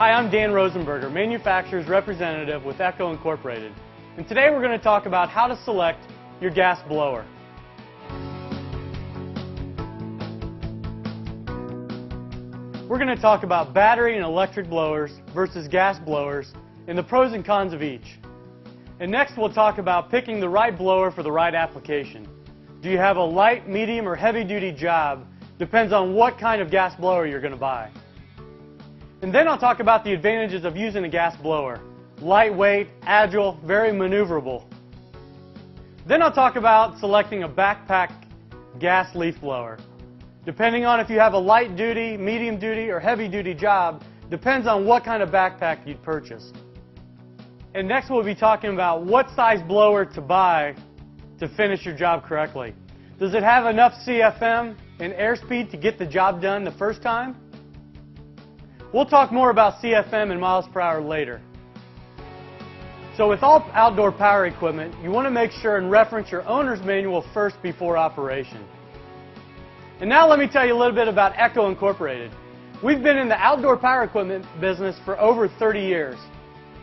Hi, I'm Dan Rosenberger, Manufacturer's Representative with Echo Incorporated. And today we're going to talk about how to select your gas blower. We're going to talk about battery and electric blowers versus gas blowers and the pros and cons of each. And next we'll talk about picking the right blower for the right application. Do you have a light, medium, or heavy-duty job? Depends on what kind of gas blower you're going to buy. And then I'll talk about the advantages of using a gas blower. Lightweight, agile, very maneuverable. Then I'll talk about selecting a backpack gas leaf blower. Depending on if you have a light duty, medium duty, or heavy duty job, depends on what kind of backpack you'd purchase. And next we'll be talking about what size blower to buy to finish your job correctly. Does it have enough CFM and airspeed to get the job done the first time? We'll talk more about CFM and miles per hour later. So with all outdoor power equipment, you want to make sure and reference your owner's manual first before operation. And now let me tell you a little bit about Echo Incorporated. We've been in the outdoor power equipment business for over 30 years,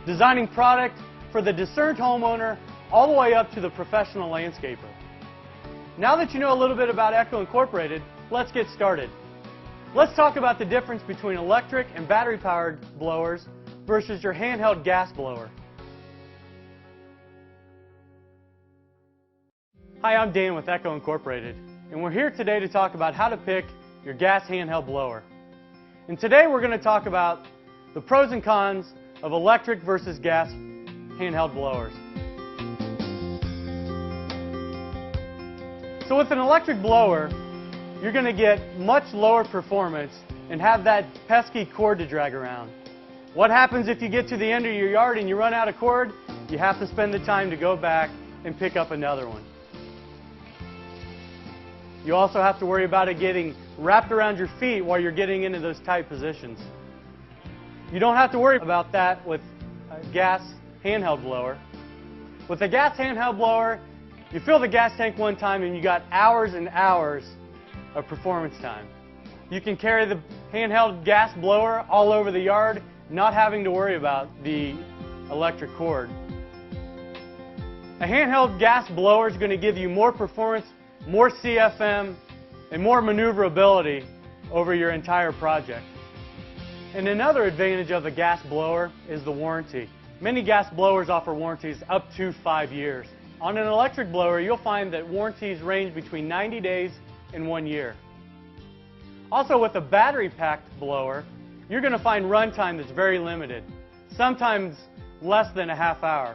designing product for the discerning homeowner all the way up to the professional landscaper. Now that you know a little bit about Echo Incorporated, let's get started. Let's talk about the difference between electric and battery-powered blowers versus your handheld gas blower. Hi, I'm Dan with Echo Incorporated, and we're here today to talk about how to pick your gas handheld blower. And today we're going to talk about the pros and cons of electric versus gas handheld blowers. So with an electric blower, you're going to get much lower performance and have that pesky cord to drag around. What happens if you get to the end of your yard and you run out of cord? You have to spend the time to go back and pick up another one. You also have to worry about it getting wrapped around your feet while you're getting into those tight positions. You don't have to worry about that with a gas handheld blower. With a gas handheld blower, you fill the gas tank one time and you got hours and hours of performance time. You can carry the handheld gas blower all over the yard, not having to worry about the electric cord. A handheld gas blower is going to give you more performance, more CFM, and more maneuverability over your entire project. And another advantage of a gas blower is the warranty. Many gas blowers offer warranties up to 5 years. On an electric blower, you'll find that warranties range between 90 days and 1 year. Also, with a battery-packed blower, you're going to find runtime that's very limited, sometimes less than a half hour.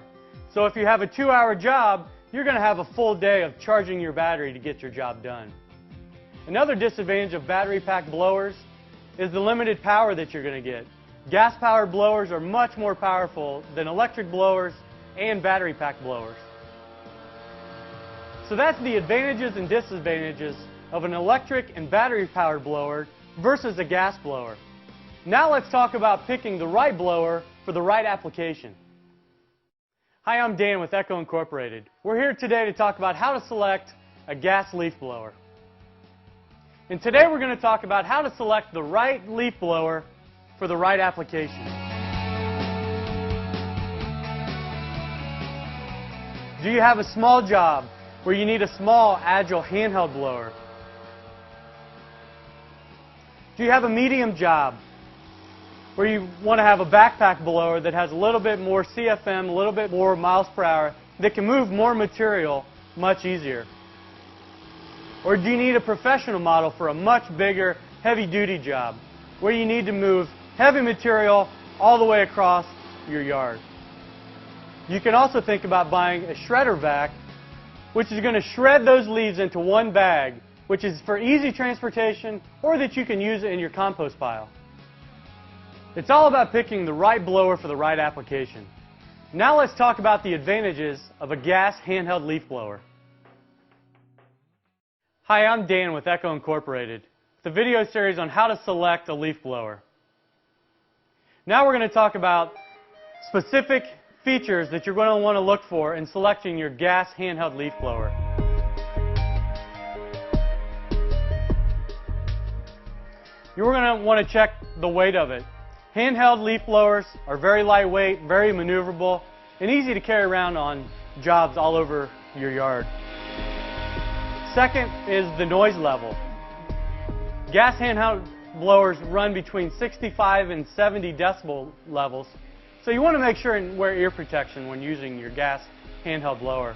So if you have a 2-hour job, you're going to have a full day of charging your battery to get your job done. Another disadvantage of battery-packed blowers is the limited power that you're going to get. Gas-powered blowers are much more powerful than electric blowers and battery-packed blowers. So that's the advantages and disadvantages of an electric and battery-powered blower versus a gas blower. Now let's talk about picking the right blower for the right application. Hi, I'm Dan with Echo Incorporated. We're here today to talk about how to select a gas leaf blower. And today we're going to talk about how to select the right leaf blower for the right application. Do you have a small job where you need a small, agile handheld blower? Do you have a medium job where you want to have a backpack blower that has a little bit more CFM, a little bit more miles per hour, that can move more material much easier? Or do you need a professional model for a much bigger, heavy-duty job where you need to move heavy material all the way across your yard? You can also think about buying a shredder vac, which is going to shred those leaves into one bag, which is for easy transportation or that you can use it in your compost pile. It's all about picking the right blower for the right application. Now let's talk about the advantages of a gas handheld leaf blower. Hi, I'm Dan with Echo Incorporated, the video series on how to select a leaf blower. Now we're going to talk about specific features that you're going to want to look for in selecting your gas handheld leaf blower. You're going to want to check the weight of it. Handheld leaf blowers are very lightweight, very maneuverable, and easy to carry around on jobs all over your yard. Second is the noise level. Gas handheld blowers run between 65 and 70 decibel levels, so you want to make sure and wear ear protection when using your gas handheld blower.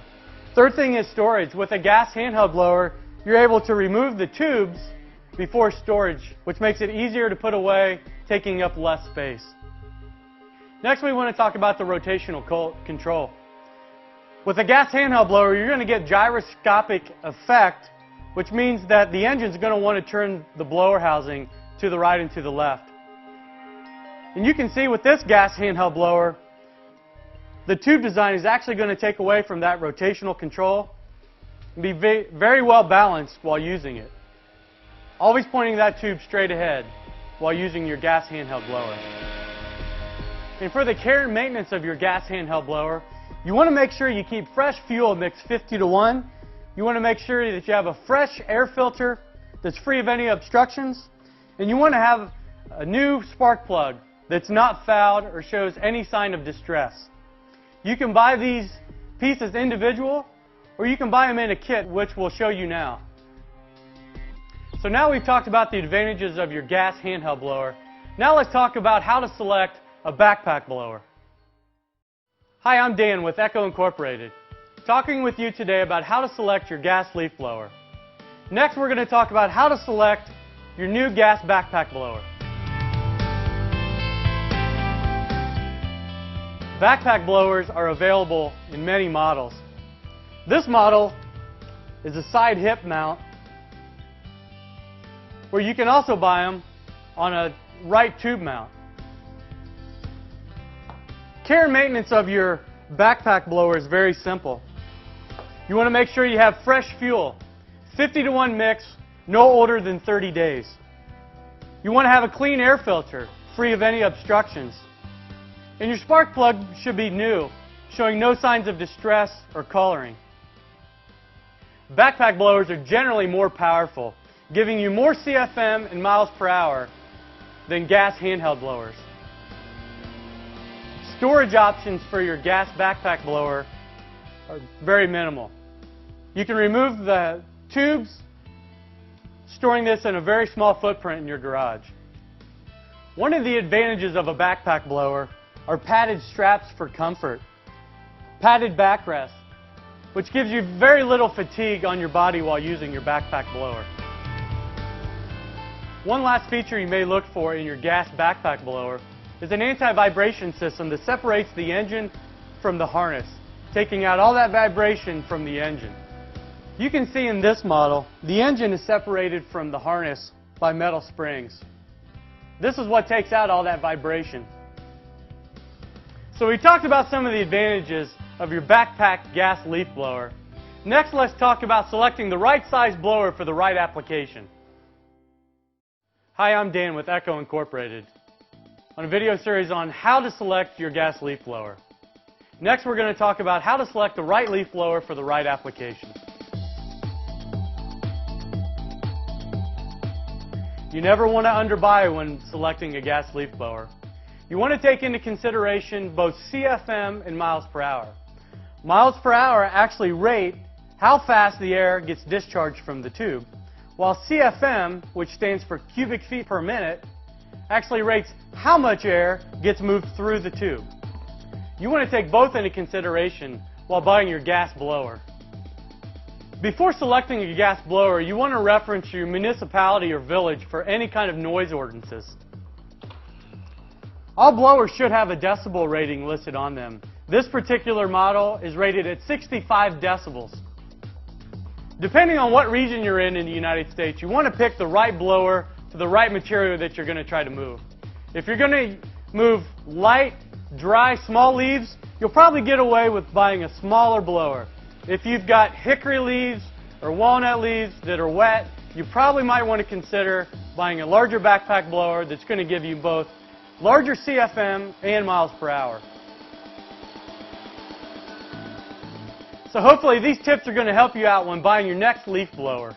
Third thing is storage. With a gas handheld blower, you're able to remove the tubes before storage, which makes it easier to put away, taking up less space. Next, we want to talk about the rotational control. With a gas handheld blower, you're going to get gyroscopic effect, which means that the engine's going to want to turn the blower housing to the right and to the left. And you can see with this gas handheld blower, the tube design is actually going to take away from that rotational control and be very well balanced while using it. Always pointing that tube straight ahead while using your gas handheld blower. And for the care and maintenance of your gas handheld blower, you want to make sure you keep fresh fuel mixed 50-to-1. You want to make sure that you have a fresh air filter that's free of any obstructions. And you want to have a new spark plug that's not fouled or shows any sign of distress. You can buy these pieces individual, or you can buy them in a kit, which we'll show you now. So now we've talked about the advantages of your gas handheld blower. Now let's talk about how to select a backpack blower. Hi, I'm Dan with Echo Incorporated, talking with you today about how to select your gas leaf blower. Next, we're going to talk about how to select your new gas backpack blower. Backpack blowers are available in many models. This model is a side hip mount, where you can also buy them on a right tube mount. Care and maintenance of your backpack blower is very simple. You want to make sure you have fresh fuel, 50-to-1 mix, no older than 30 days. You want to have a clean air filter, free of any obstructions. And your spark plug should be new, showing no signs of distress or coloring. Backpack blowers are generally more powerful, giving you more CFM and miles per hour than gas handheld blowers. Storage options for your gas backpack blower are very minimal. You can remove the tubes, storing this in a very small footprint in your garage. One of the advantages of a backpack blower are padded straps for comfort, padded backrest, which gives you very little fatigue on your body while using your backpack blower. One last feature you may look for in your gas backpack blower is an anti-vibration system that separates the engine from the harness, taking out all that vibration from the engine. You can see in this model, the engine is separated from the harness by metal springs. This is what takes out all that vibration. So we talked about some of the advantages of your backpack gas leaf blower. Next, let's talk about selecting the right size blower for the right application. Hi, I'm Dan with Echo Incorporated, on a video series on how to select your gas leaf blower. Next, we're going to talk about how to select the right leaf blower for the right application. You never want to underbuy when selecting a gas leaf blower. You want to take into consideration both CFM and miles per hour. Miles per hour actually rate how fast the air gets discharged from the tube, while CFM, which stands for cubic feet per minute, actually rates how much air gets moved through the tube. You want to take both into consideration while buying your gas blower. Before selecting a gas blower, you want to reference your municipality or village for any kind of noise ordinances. All blowers should have a decibel rating listed on them. This particular model is rated at 65 decibels. Depending on what region you're in the United States, you want to pick the right blower for the right material that you're going to try to move. If you're going to move light, dry, small leaves, you'll probably get away with buying a smaller blower. If you've got hickory leaves or walnut leaves that are wet, you probably might want to consider buying a larger backpack blower that's going to give you both larger CFM and miles per hour. So hopefully these tips are going to help you out when buying your next leaf blower.